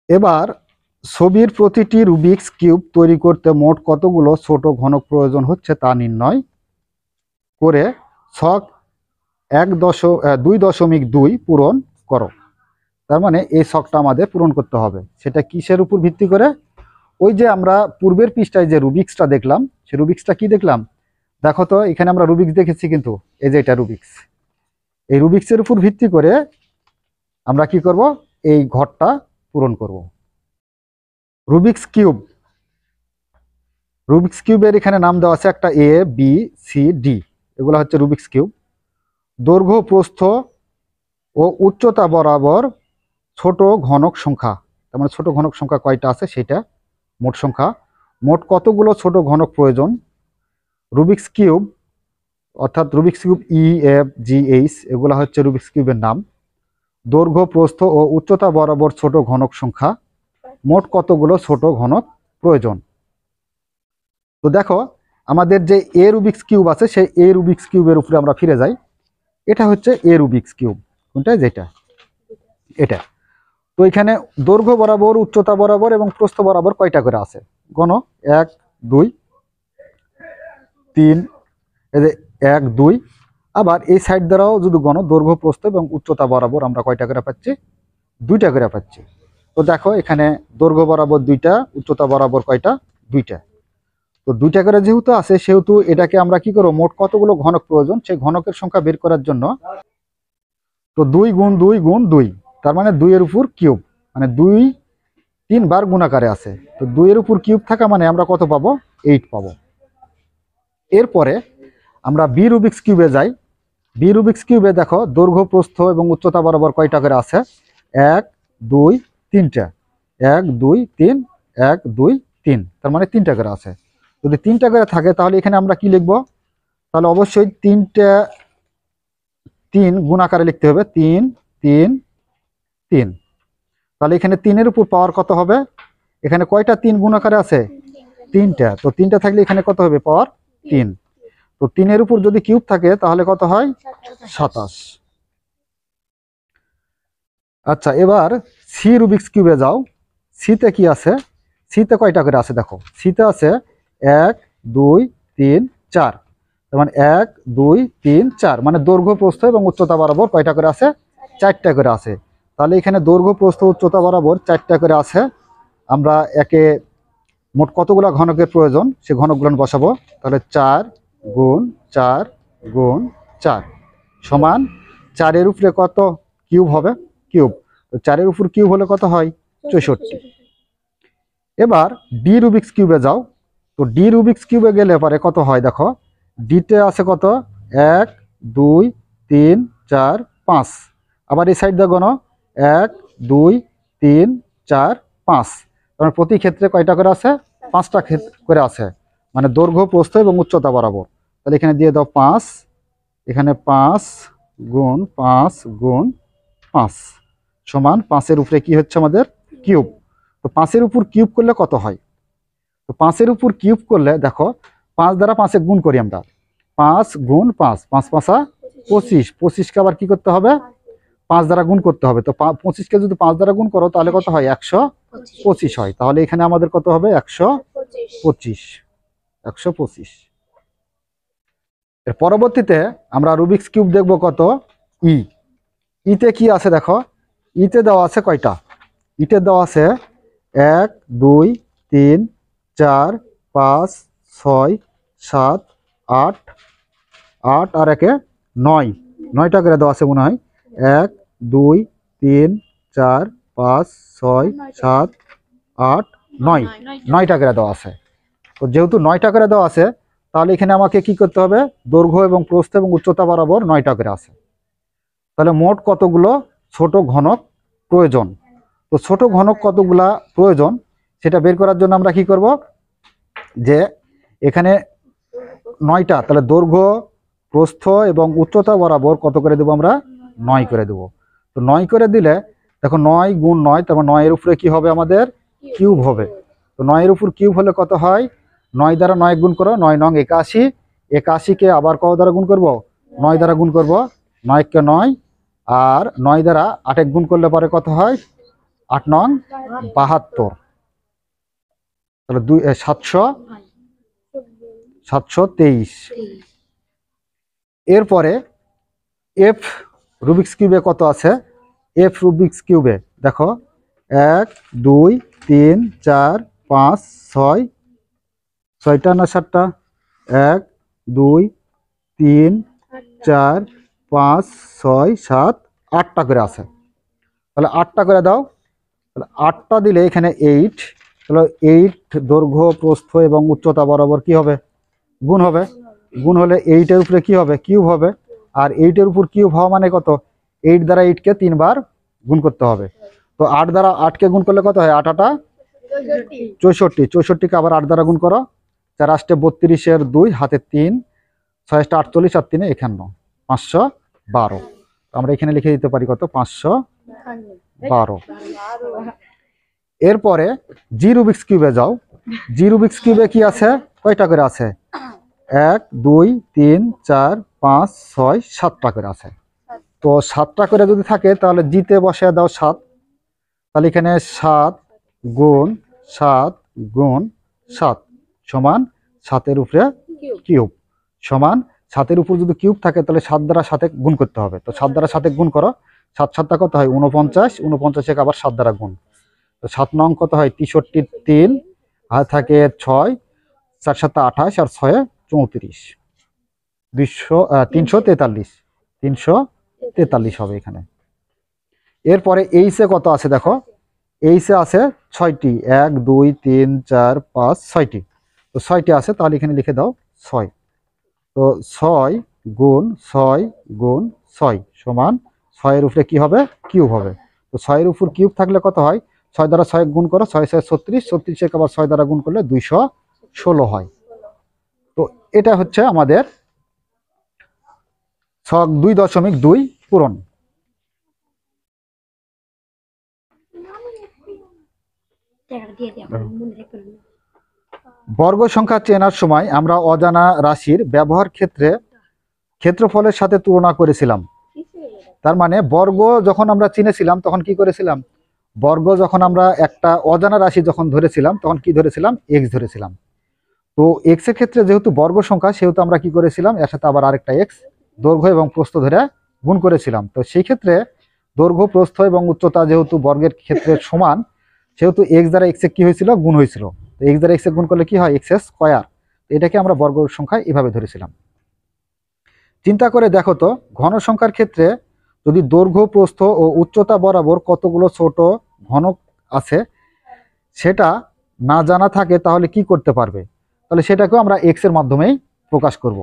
এবার ছবির প্রতিটি রুবিক্স কিউব তৈরি করতে মোট কতগুলো ছোট ঘনক প্রয়োজন হচ্ছে তা নির্ণয় করে ছক 2.2 পূরণ করো। তার মানে এই ছকটা আমাদের পূরণ করতে হবে। সেটা কিসের উপর ভিত্তি করে? ওই যে আমরা পূর্বের পৃষ্ঠায় যে রুবিক্সটা দেখলাম, সেই রুবিক্সটা কি দেখলাম দেখো তো। এখানে আমরা রুবিক্স দেখেছি, কিন্তু এই যে এটা রুবিক্স, এই রুবিক্সের উপর ভিত্তি করে আমরা কি করব, এই ঘরটা পূরণ করব। রুবিক্স কিউব, রুবিক্স কিউবের এখানে নাম দেওয়া আছে একটা এ, বি, সি, ডি। এগুলো হচ্ছে রুবিক্স কিউব। দৈর্ঘ্য, প্রস্থ ও উচ্চতা বরাবর ছোট ঘনক সংখ্যা, তার মানে ছোট ঘনক সংখ্যা কয়টা আছে সেটা মোট সংখ্যা। মোট কতগুলো ছোট ঘনক প্রয়োজন। রুবিক্স কিউব অর্থাৎ রুবিক্স কিউব ই, এফ, জি, এইচ এগুলো হচ্ছে রুবিক্স কিউবের নাম। দৈর্ঘ্য, প্রস্থ ও উচ্চতা বরাবর ছোট ঘনক সংখ্যা। মোট কতগুলো ছোট ঘনক প্রয়োজন। তো দেখো, আমাদের যে এ রুবিক্স কিউব আছে সেই এ রুবিক্স কিউবের উপরে আমরা ফিরে যাই। এটা হচ্ছে এ রুবিক্স কিউব। কোনটা? যেটা এটা। তো এখানে দৈর্ঘ্য বরাবর, উচ্চতা বরাবর এবং প্রস্থ বরাবর কয়টা করে আছে গণ? 1, 2, 3, এই যে 1, 2। আবার এই সাইড দ্বারাও যদি গণ, দৈর্ঘ্য, প্রস্থ এবং উচ্চতা বরাবর আমরা কয়টা করে পাচ্ছি? 2টা করে পাচ্ছি। তো দেখো এখানে দৈর্ঘ্য বরাবর 2টা, উচ্চতা বরাবর কয়টা? 2টা। তো 2টা করে যেহেতু আছে সেহেতু এটাকে আমরা কি করব, মোট কতগুলো ঘনক প্রয়োজন সেই ঘনকের সংখ্যা বের করার জন্য, তো 2 গুণ 2 গুণ 2, তার মানে 2 এর উপর কিউব, মানে 2 3 বার গুণাকারে আছে। তো 2 এর উপর কিউব থাকা মানে আমরা কত পাবো? 8 পাবো। এরপরে আমরা বি রুবিক্স কিউবে যাই। বি রুবিক্স কিউবে দেখো দৈর্ঘ্য, প্রস্থ এবং উচ্চতা বরাবর কয়টা করে আছে? 1, 2, 3টা। 1, 2, 3, 1, 2, 3, তার মানে 3টা করে আছে। যদি 3টা করে থাকে তাহলে এখানে আমরা কি লিখবো? তাহলে অবশ্যই 3 গুণাকারে লিখতে হবে। 3, 3, 3। তাহলে এখানে 3-এর উপর পাওয়ার কত হবে? এখানে কয়টা 3 গুণাকারে আছে? 3টা। তো 3টা থাকলে এখানে কত হবে? পাওয়ার 3। তো 3-এর উপর যদি কিউব থাকে তাহলে কত হয়? 27। আচ্ছা, এবার সি রুবিক্স কিউবে যাও। সিতে কি আছে? সিতে কয়টা করে আছে দেখো। সিতে আছে 1, 2, 3, 4। তার মানে 1, 2, 3, 4, মানে দৈর্ঘ্য, প্রস্থ এবং উচ্চতা বরাবর কয়টা করে আছে? 4টা করে আছে। তাহলে এখানে দৈর্ঘ্য, প্রস্থ, উচ্চতা বরাবর 4টা করে আছে। আমরা একে মোট কতগুলো ঘনকের প্রয়োজন সে ঘনকগুলো বসাবো। তাহলে 4 গুণ 4 গুণ 4 সমান 4-এর উপরে কত কিউব হবে? কিউব। তো 4-এর উপর কিউব হলে কত হয়? 64। এবার ডি রুবিক্স কিউবে যাও। তো ডি রুবিক্স কিউবে গেলে পরে কত হয় দেখো। ডিতে আছে কত? 1, 2, 3, 4, 5। আবার এই সাইড দেখো, 1, 2, 3, 4, 5। কারণ প্রতি ক্ষেত্রে কয়টা করে আছে? 5টা করে আছে, মানে দৈর্ঘ্য, প্রস্থ এবং উচ্চতা বরাবর। তাহলে এখানে দিয়ে দাও 5, এখানে 5 গুণ 5 গুণ 5 সমান 5-এর উপরে কি হচ্ছে আমাদের? কিউব। তো 5-এর উপর কিউব করলে কত হয়? তো 5-এর উপর কিউব করলে দেখো 5 দ্বারা 5-এ গুণ করি আমরা। 5 গুণ 5, 5 5 25। 25কে আবার কি করতে হবে? 5 দ্বারা গুণ করতে হবে। তো 25কে যদি 5 দ্বারা গুণ করো তাহলে কত হয়? 125 হয়। তাহলে এখানে আমাদের কত হবে? 125। 125। এর পরবর্তীতে আমরা রুবিক্স কিউব দেখব কত? ই। ইতে কি আছে দেখো। ইতে দেওয়া আছে কয়টা? ইতে দেওয়া আছে 1, 2, 3, 4, 5, 6, 7, 8, 8 আর 1-এ 9। 9টা করে দেওয়া আছে মনে হয়। 1, 2, 3, 4, 5, 6, 7, 8, 9। 9টা করে দেওয়া আছে। তো যেহেতু 9টা করে দেওয়া আছে তাহলে এখানে আমাকে কি করতে হবে? দৈর্ঘ্য এবং প্রস্থ এবং উচ্চতা বরাবর 9টা করে আছে। তাহলে মোট কতগুলো ছোট ঘনক প্রয়োজন? তো ছোট ঘনক কতগুলা প্রয়োজন সেটা বের করার জন্য আমরা কি করব, যে এখানে 9টা, তাহলে দৈর্ঘ্য, প্রস্থ এবং উচ্চতা বরাবর কত করে দেবো আমরা? 9 করে দেবো। তো 9 করে দিলে দেখো 9 গুণ 9, তারপর 9-এর উপরে কি হবে আমাদের? কিউব হবে। তো 9-এর উপর কিউব হলে কত হয়? 9 দ্বারা 9 গুণ করো, 9 9 81। 81কে আবার কত দ্বারা গুণ করব? 9 দ্বারা গুণ করব। 9 কে 9 আর 9 দ্বারা 8 গুণ করলে পরে কত হয়? 8 নং 72, তাহলে 723। এরপরে এফ রুবিক্স কিউবে কত আছে? এফ রুবিক্স কিউবে দেখো 1 2 3 4 5 6, 6টা না 7টা? 1 2 3 4 5 6 7 8টা করে আছে। তাহলে 8টা করে দাও। তাহলে 8টা দিলে এখানে 8, তাহলে 8 দৈর্ঘ্য প্রস্থ এবং উচ্চতা বরাবর কি হবে? গুণ হবে। গুণ হলে 8-এর উপরে কি হবে? কিউব হবে। আর 8-এর উপর কিউব হওয়া মানে কত? 8 দ্বারা 8-কে 3 বার গুণ করতে হবে। তো 8 দ্বারা 8-কে গুণ করলে কত হয়? 8 8 64, 64-কে আবার 8 দ্বারা গুণ করো। 4 8 32-এর 2, হাতে 3, 6 8 48 আর 3 51, 512। আমরা এখানে লিখে দিতে পারি কত? 512। এরপরে জি রুবিক্স কিউবে যাও। জি রুবিক্স কিউবে কি আছে? কয়টা করে আছে? 1 2 3 4 5 6 7টা করে আছে। তো 7টা করে যদি থাকে তাহলে জিতে বসে দাও 7। তাহলে এখানে 7 গুণ 7 গুণ 7 সমান 7-এর উপরে কিউব সমান 7-এর উপর যদি কিউব থাকে তাহলে 7 দ্বারা 7-এ গুণ করতে হবে। তো 7 দ্বারা 7-এ গুণ করো। 7 7টা কত হয়? 49, 49-এ আবার 7 দ্বারা গুণ। তো 7 নং কত হয়? 63 3, আর থাকে 6, 4 7 28 আর 6 34, 343, 343 হবে এখানে। এরপরে এইচে কত আছে দেখো? এইচে আছে 6টি, 1 2 3 4 5 6টি। তো 6টি আছে, তাহলে এখানে লিখে দাও 6। তো 6 গুণ 6 গুণ 6 সমান 6-এর উপরে কি হবে? কিউব হবে। তো 6-এর উপর কিউব থাকলে কত হয়? 6 দ্বারা 6 গুণ করো, 6 6 36, 36-কে আবার 6 দ্বারা গুণ করলে 216 হয়। তো এটা হচ্ছে আমাদের ছক 2.2 পূরণ। বর্গ সংখ্যা চেনার সময় আমরা অজানা রাশির ব্যবহার ক্ষেত্রে ক্ষেত্রফলের সাথে তুলনা করেছিলাম। তার মানে বর্গ যখন আমরা চিনেছিলাম তখন কি করেছিলাম? বর্গ যখন আমরা একটা অজানা রাশি যখন ধরেছিলাম তখন কি ধরেছিলাম? এক্স ধরেছিলাম। তো এক্স এর ক্ষেত্রে যেহেতু বর্গ সংখ্যা সেহেতু আমরা কি করেছিলাম? এর সাথে আবার আরেকটা এক্স দৈর্ঘ্য এবং প্রস্থ ধরে গুণ করেছিলাম। তো সেই ক্ষেত্রে দৈর্ঘ্য প্রস্থ এবং উচ্চতা যেহেতু বর্গের ক্ষেত্রে সমান, সেহেতু এক্স দ্বারা এক্স এ কি হয়েছিল? গুণ হয়েছিল। তো এক্স দ্বারা এক্স এ গুণ করলে কি হয়? X square. এটাকে আমরা বর্গ সংখ্যা এভাবে ধরেছিলাম। চিন্তা করে দেখো তো, ঘন সংখ্যার ক্ষেত্রে যদি দৈর্ঘ্য প্রস্থ ও উচ্চতা বরাবর কতগুলো ছোট ঘনক আছে সেটা না জানা থাকে তাহলে কি করতে পারবে? তাহলে সেটাকেও আমরা এক্স এর মাধ্যমেই প্রকাশ করব।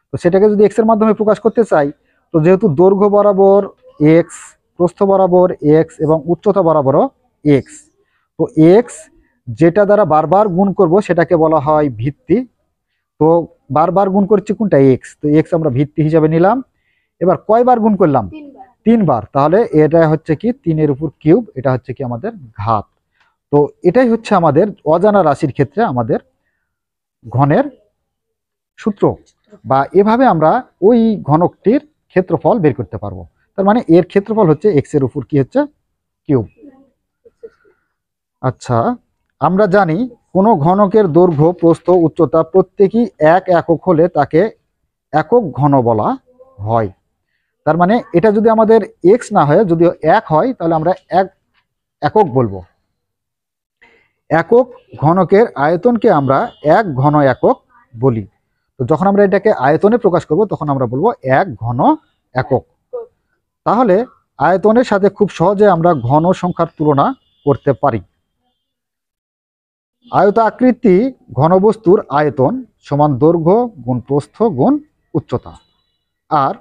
তো সেটাকে যদি এক্স এর মাধ্যমে প্রকাশ করতে চাই, তো যেহেতু দৈর্ঘ্য বরাবর এক্স, প্রস্থ বরাবর এক্স এবং উচ্চতা বরাবরও এক্স, তো এক্স যেটা দ্বারা বারবার গুণ করব সেটাকে বলা হয় ভিত্তি। তো বারবার গুণ করছি কোনটা? এক্স। তো এক্স আমরা ভিত্তি হিসাবে নিলাম। এবার কয়বার গুণ করলাম? 3 বার। তাহলে এটা হচ্ছে কি 3-এর উপর কিউব, এটা হচ্ছে কি আমাদের ঘাত। তো এটাই হচ্ছে আমাদের অজানা রাশির ক্ষেত্রে আমাদের ঘনের সূত্র, বা এভাবে আমরা ওই ঘনকটির ক্ষেত্রফল বের করতে পারবো। তার মানে এর ক্ষেত্রফল হচ্ছে এক্স এর উপর কি হচ্ছে? কিউব। আচ্ছা, আমরা জানি কোনো ঘনকের দৈর্ঘ্য প্রস্থ উচ্চতা প্রত্যেকই এক একক হলে তাকে একক ঘন বলা হয়। তার মানে এটা যদি আমাদের এক্স না হয়, যদি এক হয় তাহলে আমরা একক বলবো। একক ঘনকের আয়তনকে আমরা এক ঘন একক বলি। তো যখন আমরা এটাকে আয়তনে প্রকাশ করব তখন আমরা বলবো এক ঘন একক। তাহলে আয়তনের সাথে খুব সহজে আমরা ঘন সংখ্যার তুলনা করতে পারি। আয়ত আকৃতি ঘনবস্তুর আয়তন সমান দৈর্ঘ্য গুণ প্রস্থ গুণ উচ্চতা। আর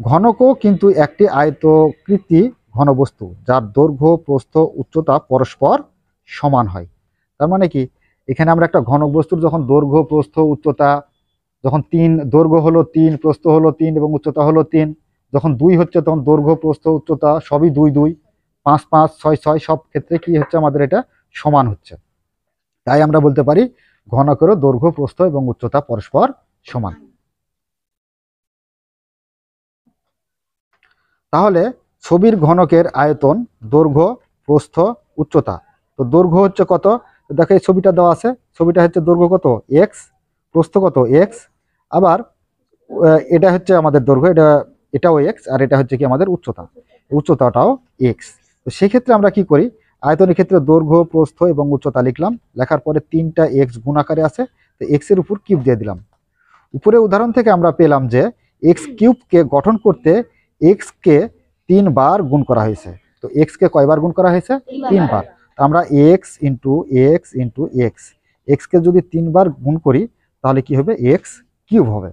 ঘনকও কিন্তু একটি আয়তকৃতি ঘনবস্তু যার দৈর্ঘ্য প্রস্থ উচ্চতা পরস্পর সমান হয়। তার মানে কি, এখানে আমরা একটা ঘনক বস্তুর যখন দৈর্ঘ্য প্রস্থ উচ্চতা যখন 3, দৈর্ঘ্য হলো 3, প্রস্থ হলো 3 এবং উচ্চতা হলো 3, যখন 2 হচ্ছে তখন দৈর্ঘ্য প্রস্থ উচ্চতা সবই 2 2, 5 5 6 6 সব ক্ষেত্রে কি হচ্ছে? আমাদের এটা সমান হচ্ছে। তাই আমরা বলতে পারি ঘনকেরও দৈর্ঘ্য প্রস্থ এবং উচ্চতা পরস্পর সমান। তাহলে ছবির ঘনকের আয়তন, দৈর্ঘ্য, প্রস্থ উচ্চতা। তো দৈর্ঘ্য হচ্ছে কত, দেখো এই ছবিটা দেওয়া আছে, ছবিটা হচ্ছে দৈর্ঘ্য কত এক্স, প্রস্থ কত এক্স, আবার এটা হচ্ছে আমাদের দৈর্ঘ্য, এটাও এক্স, আর এটা হচ্ছে কি আমাদের উচ্চতা, উচ্চতাটাও এক্স। তো সেক্ষেত্রে আমরা কি করি, আয়তনের ক্ষেত্রে দৈর্ঘ্য প্রস্থ এবং উচ্চতা লিখলাম, লেখার পরে 3টা এক্স গুণ আকারে আছে, তো এক্স এর উপর কিউব দিয়ে দিলাম। উপরে উদাহরণ থেকে আমরা পেলাম যে এক্স কিউবকে গঠন করতে এক্স কে 3 বার গুণ করা হয়েছে। তো এক্স কে কয়বার গুণ করা হয়েছে, 3 বার। আমরা x into x into x, x কে যদি 3 বার গুণ করি তাহলে কি হবে, এক্স কিউব হবে।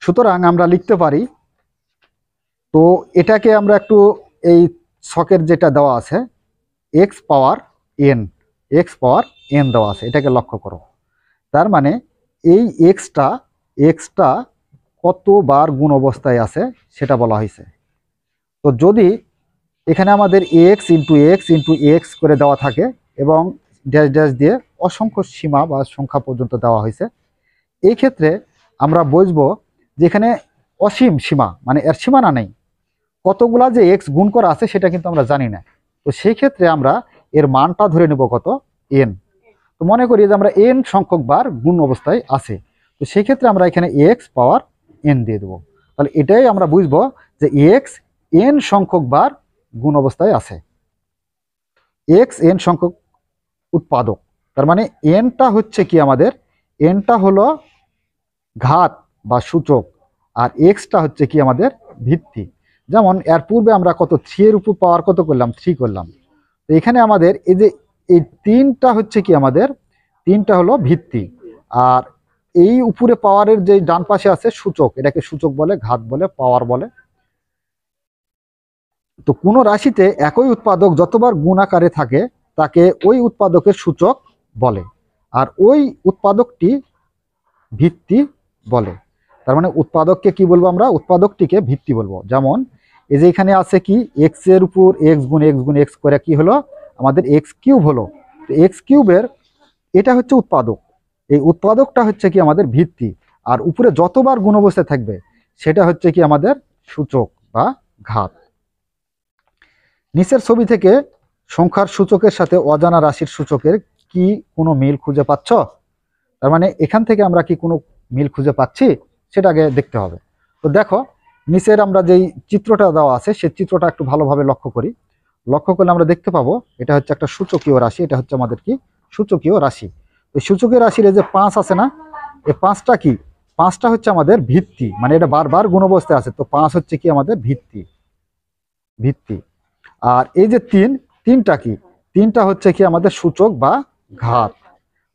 সুতরাং আমরা লিখতে পারি, তো এটাকে আমরা একটু এই ছকের যেটা দেওয়া আছে এক্স পাওয়ার এন, এক্স পাওয়ার এন দেওয়া আছে, এটাকে লক্ষ্য করো। তার মানে এই এক্সটা এক্সটা কতবার গুণ অবস্থায় আছে সেটা বলা হয়েছে। তো যদি এখানে আমাদের x into x into x করে দেওয়া থাকে এবং ড্যাশ ড্যাশ দিয়ে অসংখ্য সীমা বা সংখ্যা পর্যন্ত দেওয়া হয়েছে, এই ক্ষেত্রে আমরা বুঝবো যে এখানে অসীম সীমা, মানে এর সীমানা নেই, কতগুলা যে এক্স গুণ করা আছে সেটা কিন্তু আমরা জানি না। তো সেই ক্ষেত্রে আমরা এর মানটা ধরে নেব কত, এন। তো মনে করি যে আমরা এন সংখ্যক বার গুণ অবস্থায় আছে, তো সেই ক্ষেত্রে আমরা এখানে এক্স পাওয়ার এন দিয়ে দেবো। তাহলে এটাই আমরা বুঝবো যে এক্স এন সংখ্যক বার গুণ অবস্থায় আছে, এক্স এন সংখ্যক উৎপাদক। তার মানে এনটা হচ্ছে কি আমাদের, এনটা হলো ঘাত বা সূচক, আর এক্সটা হচ্ছে কি আমাদের ভিত্তি। যেমন এর পূর্বে আমরা কত 3 এর উপর পাওয়ার কত করলাম, 3 করলাম। তো এখানে আমাদের এই যে এই 3টা হচ্ছে কি আমাদের, 3টা হলো ভিত্তি, আর এই উপরে পাওয়ারের যে ডান পাশে আছে সূচক, এটাকে সূচক বলে, ঘাত বলে, পাওয়ার বলে। তো কোনো রাশিতে একই উৎপাদক যতবার গুণ আকারে থাকে তাকে ওই উৎপাদকের সূচক বলে, আর ওই উৎপাদকটি ভিত্তি বলে। তার মানে উৎপাদককে কি বলবো আমরা, উৎপাদকটিকে ভিত্তি বলবো। যেমন এই যে এখানে আছে কি এক্স এর উপর এক্স গুণ এক্স গুণ এক্স করে কি হলো আমাদের এক্স কিউব হলো। তো এক্স কিউবের এটা হচ্ছে উৎপাদক, এই উৎপাদকটা হচ্ছে কি আমাদের ভিত্তি, আর উপরে যতবার গুণ অবস্থায় থাকবে সেটা হচ্ছে কি আমাদের সূচক বা ঘাত। নিচের ছবি থেকে সংখ্যার সূচকের সাথে অজানা রাশির সূচকের কি কোনো মিল খুঁজে পাচ্ছ? তার মানে এখান থেকে আমরা কি কোনো মিল খুঁজে পাচ্ছি সেটা আগে দেখতে হবে। তো দেখো নিচের আমরা যেই চিত্রটা দেওয়া আছে সেই চিত্রটা একটু ভালোভাবে লক্ষ্য করি, লক্ষ্য করলে আমরা দেখতে পাবো এটা হচ্ছে একটা সূচকীয় রাশি, এটা হচ্ছে আমাদের কি সূচকীয় রাশি। এই সূচকীয় রাশির এই যে 5 আছে না, এই 5টা কি, 5টা হচ্ছে আমাদের ভিত্তি, মানে এটা বারবার গুণ অবস্থায় আছে, তো 5 হচ্ছে কি আমাদের ভিত্তি, ভিত্তি। আর এই যে 3টা কি, 3টা হচ্ছে কি আমাদের সূচক বা ঘাত।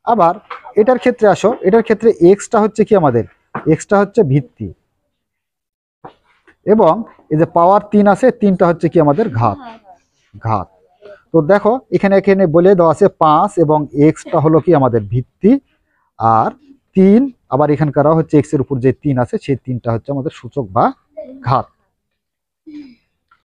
আবার এটার ক্ষেত্রে আসো, এটার ক্ষেত্রে এক্সটা হচ্ছে কি আমাদের, এক্সটা হচ্ছে ভিত্তি, এবং এই যে পাওয়ার 3 আছে, 3টা হচ্ছে কি আমাদের ঘাত, ঘাত। তো দেখো এখানে এখানে বলে দেওয়া আছে 5 এবং এক্সটা হলো কি আমাদের ভিত্তি, আর 3 আবার এখানকার হচ্ছে এক্স এর উপর যে 3 আছে সেই 3টা হচ্ছে আমাদের সূচক বা ঘাত।